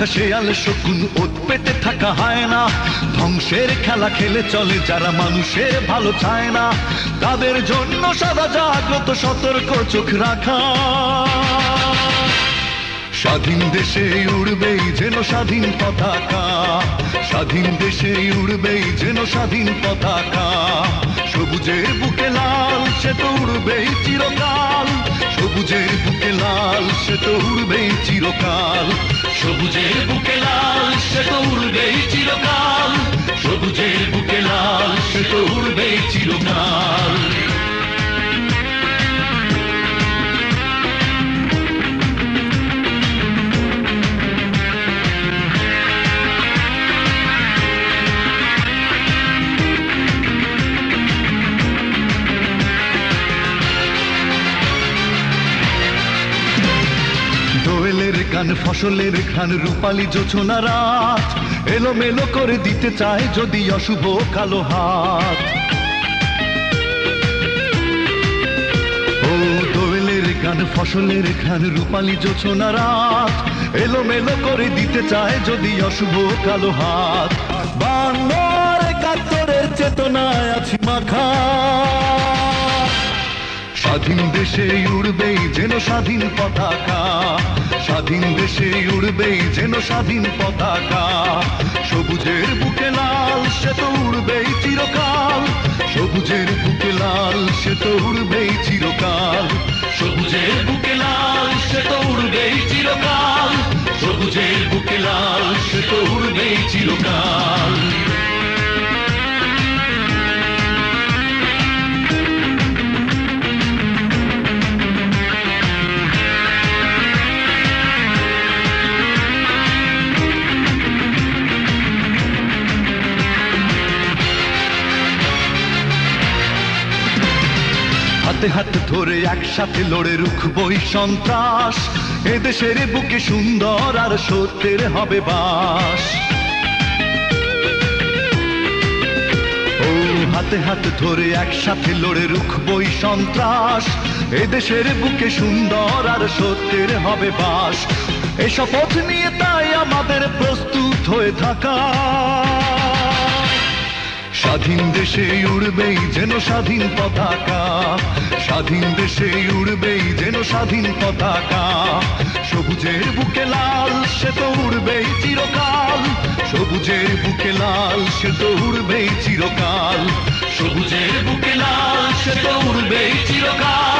থাকা শেয়াল শকুন, ওত পেতে থাকা হায়না, ধ্বংসের খেলা খেলে চলে যারা মানুষের ভালো চায় না, তাদের জন্য সদা জাগ্রত সতর্ক চোখ রাখা। স্বাধীন দেশে উড়বেই যেন স্বাধীন পতাকা, স্বাধীন দেশে উড়বেই যেন স্বাধীন পতাকা, সবুজের বুকে লাল সে তো উড়বেই চিরকাল, সবুজের বুকে লাল সে তো উড়বেই চিরকাল, সবুজের বুকে লাল সে তো উড়বেই চিরকাল, সবুজের বুকে লাল সে তো উড়বেই চিরকাল। দোয়েলের গান ফসলের ঘ্রাণ রূপালী জোছনা রাত, এলোমেলো করে দিতে চায় যদি অশুভ কালো হাত। ও দোয়েলের গান ফসলের ঘ্রাণ রূপালী জোছনা রাত, এলোমেলো করে দিতে চায় যদি অশুভ কালো হাত। 52-71 চেতনায় আছি মাখা, স্বাধীন দেশে উড়বেই যেন স্বাধীন পতাকা, স্বাধীন দেশে উড়বেই যেন স্বাধীন পতাকা, সবুজের বুকে লাল সে তো উড়বেই চিরকাল, সবুজের বুকে লাল সে তো উড়বেই চিরকাল, সবুজের বুকে লাল সে তো উড়বেই চিরকাল, সবুজের বুকে লাল সে তো উড়বেই চিরকাল। হাতে হাতে ধরে একসাথে লড়ে রুখবই সন্ত্রাস, এদেশের বুকে সুন্দর আর সত্যের হবে বাস। ও হাতে হাতে ধরে একসাথে লড়ে রুখবই সন্ত্রাস, এদেশের বুকে সুন্দর আর সত্যের হবে বাস। এই শপথ নিয়ে তাই আমাদের প্রস্তুত হয়ে থাকা, স্বাধীন দেশে উড়বেই যেন স্বাধীন পতাকা, স্বাধীন দেশে উড়বেই যেন স্বাধীন পতাকা, সবুজের বুকে লাল সে তো উড়বেই চিরকাল, সবুজের বুকে লাল সে তো উড়বেই চিরকাল, সবুজের বুকে লাল সে তো উড়বেই চিরকাল।